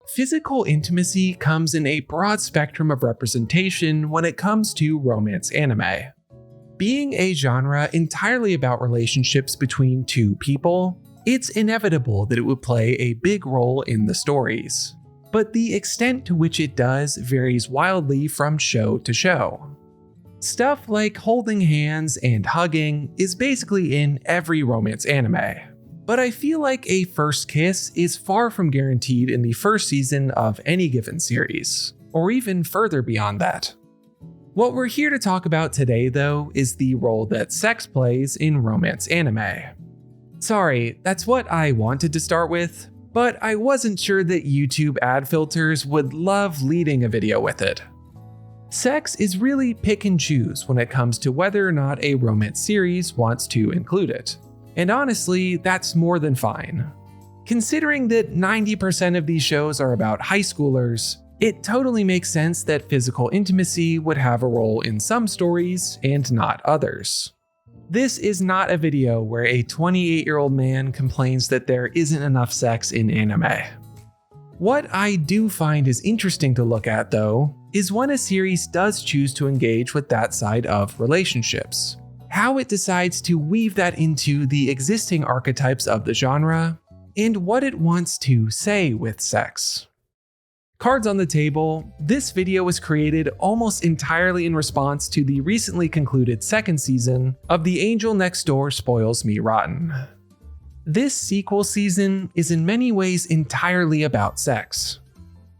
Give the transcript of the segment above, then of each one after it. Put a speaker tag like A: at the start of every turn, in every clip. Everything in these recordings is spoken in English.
A: physical intimacy comes in a broad spectrum of representation when it comes to romance anime. Being a genre entirely about relationships between two people, it's inevitable that it would play a big role in the stories. But the extent to which it does varies wildly from show to show. Stuff like holding hands and hugging is basically in every romance anime. But I feel like a first kiss is far from guaranteed in the first season of any given series, or even further beyond that. What we're here to talk about today, though, is the role that sex plays in romance anime. Sorry, that's what I wanted to start with, but I wasn't sure that YouTube ad filters would love leading a video with it. Sex is really pick and choose when it comes to whether or not a romance series wants to include it. And honestly, that's more than fine. Considering that 90% of these shows are about high schoolers, it totally makes sense that physical intimacy would have a role in some stories and not others. This is not a video where a 28-year-old man complains that there isn't enough sex in anime. What I do find is interesting to look at, though, is when a series does choose to engage with that side of relationships. How it decides to weave that into the existing archetypes of the genre, and what it wants to say with sex. Cards on the table, this video was created almost entirely in response to the recently concluded second season of The Angel Next Door Spoils Me Rotten. This sequel season is in many ways entirely about sex.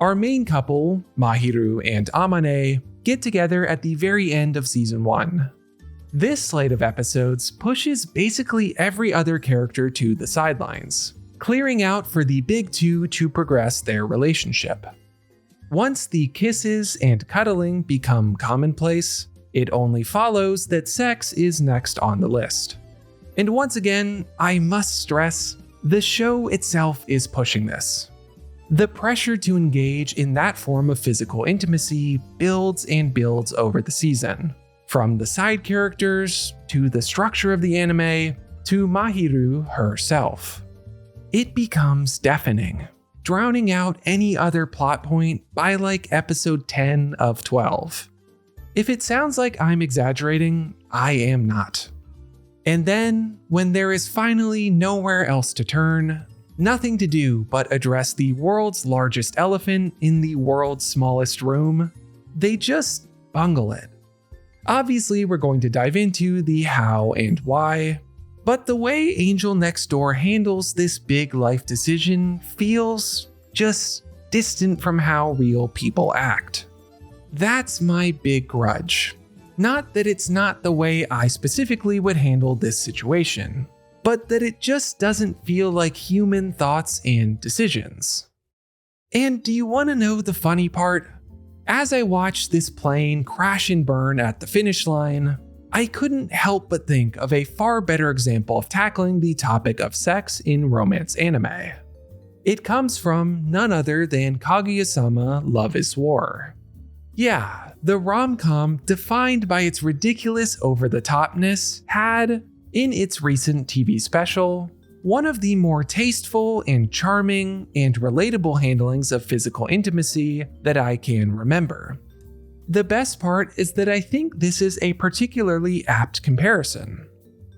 A: Our main couple, Mahiru and Amane, get together at the very end of season 1. This slate of episodes pushes basically every other character to the sidelines, clearing out for the big two to progress their relationship. Once the kisses and cuddling become commonplace, it only follows that sex is next on the list. And once again, I must stress, the show itself is pushing this. The pressure to engage in that form of physical intimacy builds and builds over the season, from the side characters, to the structure of the anime, to Mahiru herself. It becomes deafening, drowning out any other plot point by like episode 10 of 12. If it sounds like I'm exaggerating, I am not. And then, when there is finally nowhere else to turn, nothing to do but address the world's largest elephant in the world's smallest room, they just bungle it. Obviously, we're going to dive into the how and why, but the way Angel Next Door handles this big life decision feels just distant from how real people act. That's my big grudge. Not that it's not the way I specifically would handle this situation, but that it just doesn't feel like human thoughts and decisions. And do you want to know the funny part? As I watched this plane crash and burn at the finish line, I couldn't help but think of a far better example of tackling the topic of sex in romance anime. It comes from none other than Kaguya-sama Love is War. Yeah, the rom-com defined by its ridiculous over-the-topness had, in its recent TV special, one of the more tasteful and charming and relatable handlings of physical intimacy that I can remember. The best part is that I think this is a particularly apt comparison.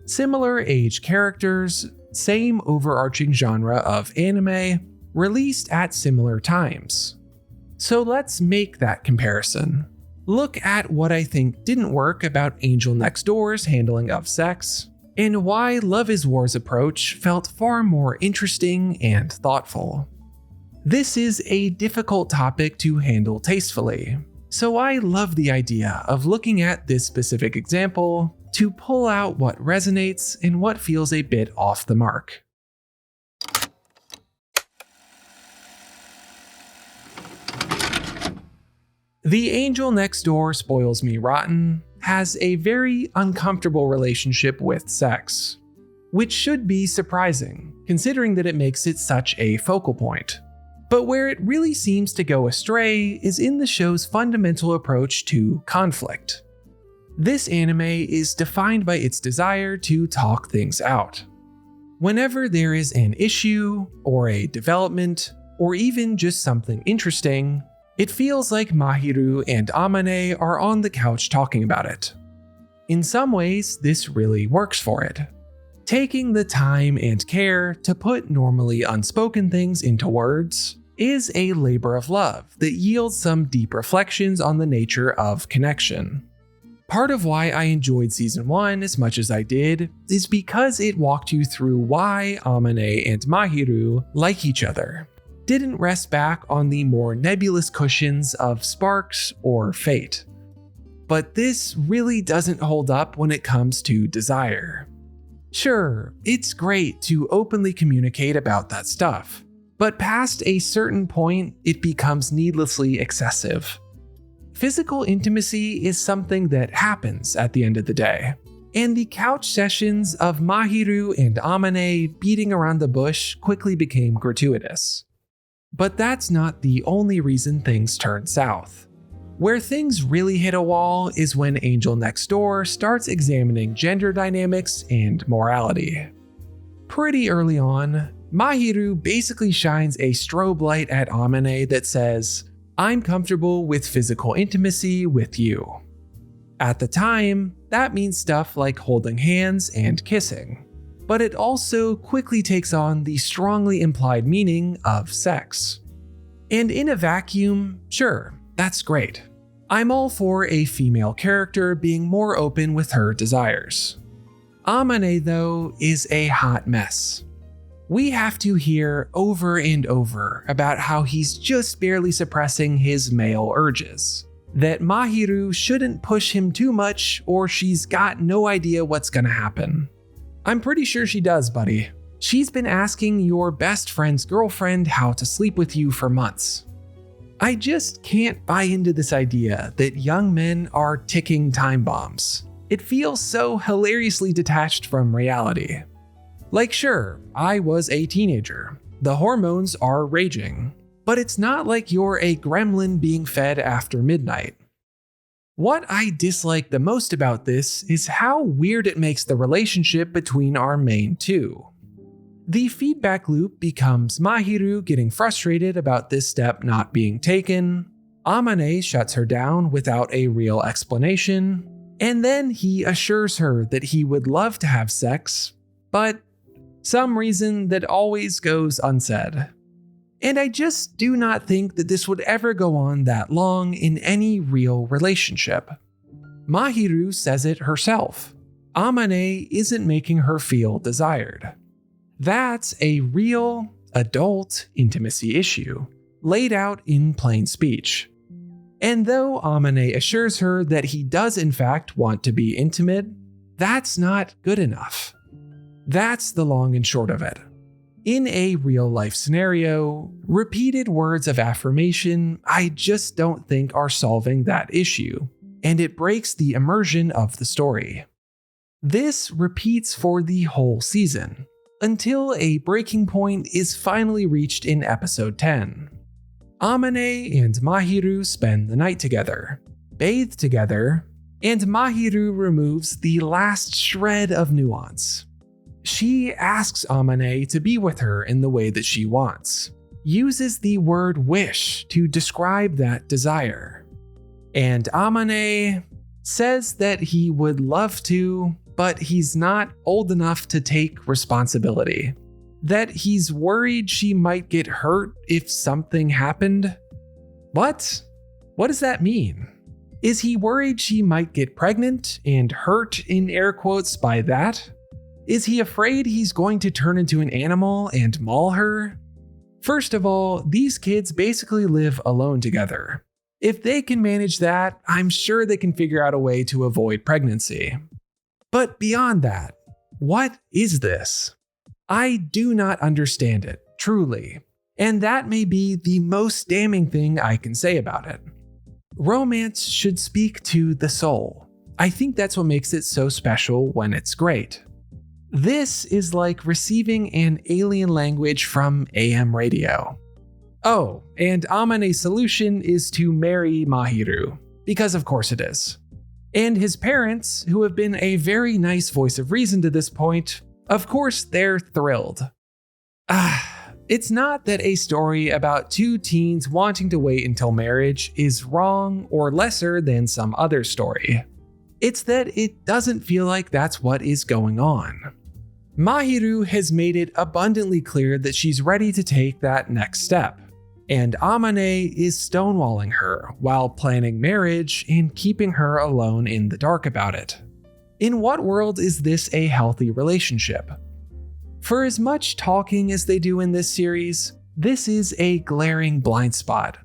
A: Similar age characters, same overarching genre of anime, released at similar times. So let's make that comparison. Look at what I think didn't work about Angel Next Door's handling of sex, and why Love is War's approach felt far more interesting and thoughtful. This is a difficult topic to handle tastefully, so I love the idea of looking at this specific example to pull out what resonates and what feels a bit off the mark. The Angel Next Door Spoils Me Rotten has a very uncomfortable relationship with sex, which should be surprising, considering that it makes it such a focal point. But where it really seems to go astray is in the show's fundamental approach to conflict. This anime is defined by its desire to talk things out. Whenever there is an issue or a development, or even just something interesting, it feels like Mahiru and Amane are on the couch talking about it. In some ways, this really works for it. Taking the time and care to put normally unspoken things into words is a labor of love that yields some deep reflections on the nature of connection. Part of why I enjoyed Season 1 as much as I did is because it walked you through why Amane and Mahiru like each other, didn't rest back on the more nebulous cushions of sparks or fate. But this really doesn't hold up when it comes to desire. Sure, it's great to openly communicate about that stuff, but past a certain point, it becomes needlessly excessive. Physical intimacy is something that happens at the end of the day, and the couch sessions of Mahiru and Amane beating around the bush quickly became gratuitous. But that's not the only reason things turn south. Where things really hit a wall is when Angel Next Door starts examining gender dynamics and morality. Pretty early on, Mahiru basically shines a strobe light at Amane that says, "I'm comfortable with physical intimacy with you." At the time, that means stuff like holding hands and kissing, but it also quickly takes on the strongly implied meaning of sex. And in a vacuum, sure, that's great. I'm all for a female character being more open with her desires. Amane, though, is a hot mess. We have to hear over and over about how he's just barely suppressing his male urges, that Mahiru shouldn't push him too much or she's got no idea what's gonna happen. I'm pretty sure she does, buddy. She's been asking your best friend's girlfriend how to sleep with you for months. I just can't buy into this idea that young men are ticking time bombs. It feels so hilariously detached from reality. Like, sure, I was a teenager. The hormones are raging. But it's not like you're a gremlin being fed after midnight. What I dislike the most about this is how weird it makes the relationship between our main two. The feedback loop becomes Mahiru getting frustrated about this step not being taken, Amane shuts her down without a real explanation, and then he assures her that he would love to have sex, but some reason that always goes unsaid. And I just do not think that this would ever go on that long in any real relationship. Mahiru says it herself. Amane isn't making her feel desired. That's a real, adult intimacy issue, laid out in plain speech. And though Amane assures her that he does in fact want to be intimate, that's not good enough. That's the long and short of it. In a real-life scenario, repeated words of affirmation I just don't think are solving that issue, and it breaks the immersion of the story. This repeats for the whole season, until a breaking point is finally reached in episode 10. Amane and Mahiru spend the night together, bathe together, and Mahiru removes the last shred of nuance. She asks Amane to be with her in the way that she wants, uses the word wish to describe that desire. And Amane says that he would love to, but he's not old enough to take responsibility. That he's worried she might get hurt if something happened. What? What does that mean? Is he worried she might get pregnant and hurt in air quotes by that? Is he afraid he's going to turn into an animal and maul her? First of all, these kids basically live alone together. If they can manage that, I'm sure they can figure out a way to avoid pregnancy. But beyond that, what is this? I do not understand it, truly, and that may be the most damning thing I can say about it. Romance should speak to the soul. I think that's what makes it so special when it's great. This is like receiving an alien language from AM radio. Oh, and Amane's solution is to marry Mahiru, because of course it is. And his parents, who have been a very nice voice of reason to this point, of course they're thrilled. It's not that a story about two teens wanting to wait until marriage is wrong or lesser than some other story. It's that it doesn't feel like that's what is going on. Mahiru has made it abundantly clear that she's ready to take that next step, and Amane is stonewalling her while planning marriage and keeping her alone in the dark about it. In what world is this a healthy relationship? For as much talking as they do in this series, this is a glaring blind spot.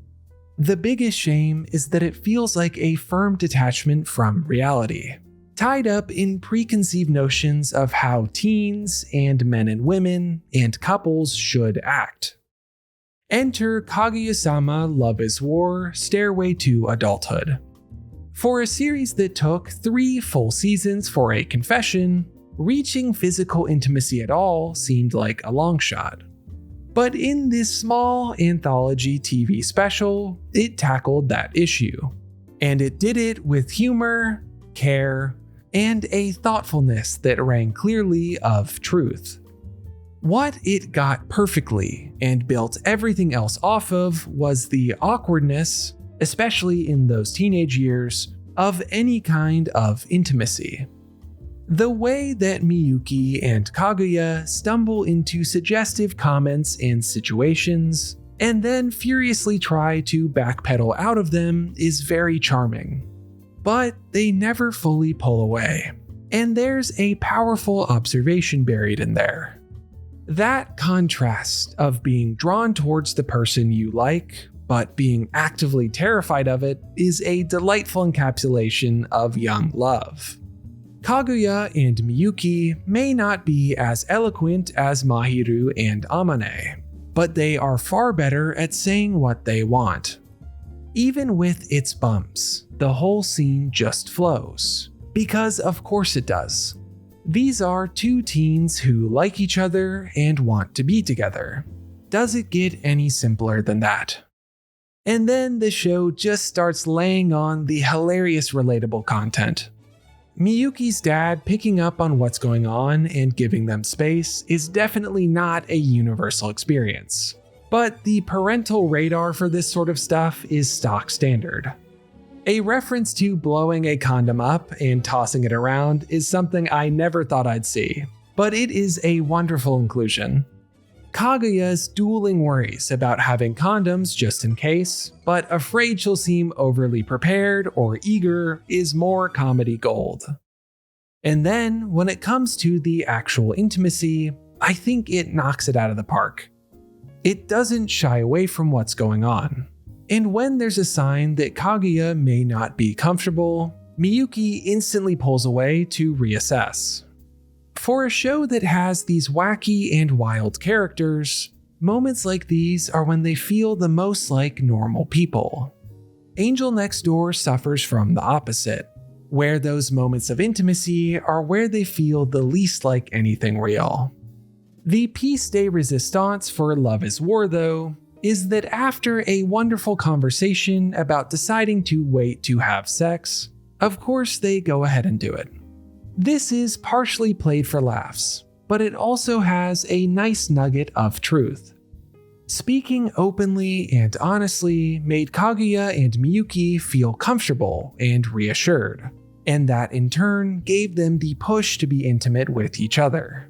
A: The biggest shame is that it feels like a firm detachment from reality, tied up in preconceived notions of how teens and men and women and couples should act. Enter Kaguya-sama Love is War Stairway to Adulthood. For a series that took 3 full seasons for a confession, reaching physical intimacy at all seemed like a long shot. But in this small anthology TV special, it tackled that issue. And it did it with humor, care, and a thoughtfulness that rang clearly of truth. What it got perfectly and built everything else off of was the awkwardness, especially in those teenage years, of any kind of intimacy. The way that Miyuki and Kaguya stumble into suggestive comments and situations, and then furiously try to backpedal out of them is very charming. But they never fully pull away, and there's a powerful observation buried in there. That contrast of being drawn towards the person you like, but being actively terrified of it, is a delightful encapsulation of young love. Kaguya and Miyuki may not be as eloquent as Mahiru and Amane, but they are far better at saying what they want. Even with its bumps, the whole scene just flows, because of course it does. These are two teens who like each other and want to be together. Does it get any simpler than that? And then the show just starts laying on the hilarious relatable content. Miyuki's dad picking up on what's going on and giving them space is definitely not a universal experience, but the parental radar for this sort of stuff is stock standard. A reference to blowing a condom up and tossing it around is something I never thought I'd see, but it is a wonderful inclusion. Kaguya's dueling worries about having condoms just in case, but afraid she'll seem overly prepared or eager is more comedy gold. And then, when it comes to the actual intimacy, I think it knocks it out of the park. It doesn't shy away from what's going on. And when there's a sign that Kaguya may not be comfortable, Miyuki instantly pulls away to reassess. For a show that has these wacky and wild characters, moments like these are when they feel the most like normal people. Angel Next Door suffers from the opposite, where those moments of intimacy are where they feel the least like anything real. The piece de resistance for Love is War, though, is that after a wonderful conversation about deciding to wait to have sex, of course they go ahead and do it. This is partially played for laughs, but it also has a nice nugget of truth. Speaking openly and honestly made Kaguya and Miyuki feel comfortable and reassured, and that in turn gave them the push to be intimate with each other.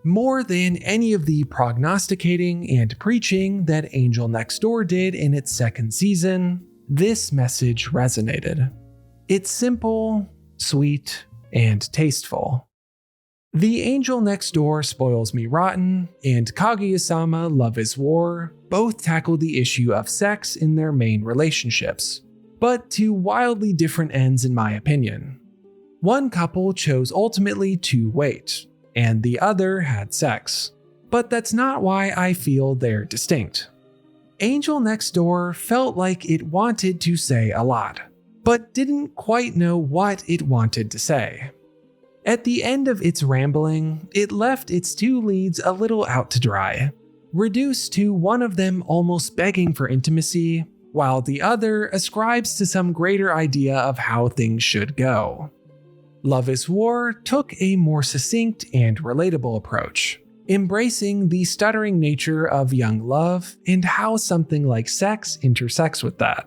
A: More than any of the prognosticating and preaching that Angel Next Door did in its second season, this message resonated. It's simple, sweet, and tasteful. The Angel Next Door Spoils Me Rotten and Kaguya-sama Love is War both tackle the issue of sex in their main relationships, but to wildly different ends in my opinion. One couple chose ultimately to wait, and the other had sex, but that's not why I feel they're distinct. Angel Next Door felt like it wanted to say a lot, but didn't quite know what it wanted to say. At the end of its rambling, it left its two leads a little out to dry, reduced to one of them almost begging for intimacy, while the other ascribes to some greater idea of how things should go. Love is War took a more succinct and relatable approach, embracing the stuttering nature of young love and how something like sex intersects with that.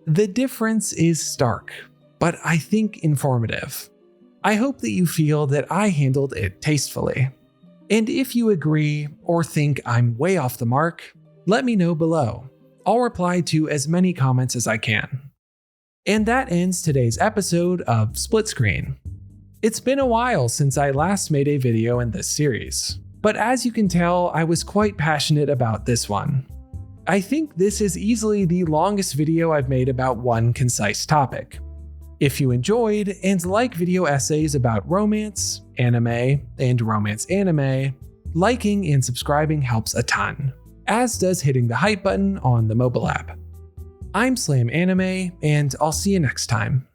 A: The difference is stark, but I think informative. I hope that you feel that I handled it tastefully. And if you agree or think I'm way off the mark, let me know below. I'll reply to as many comments as I can. And that ends today's episode of Split Screen. It's been a while since I last made a video in this series, but as you can tell, I was quite passionate about this one. I think this is easily the longest video I've made about one concise topic. If you enjoyed and like video essays about romance, anime, and romance anime, liking and subscribing helps a ton, as does hitting the hype button on the mobile app. I'm Slam Anime, and I'll see you next time.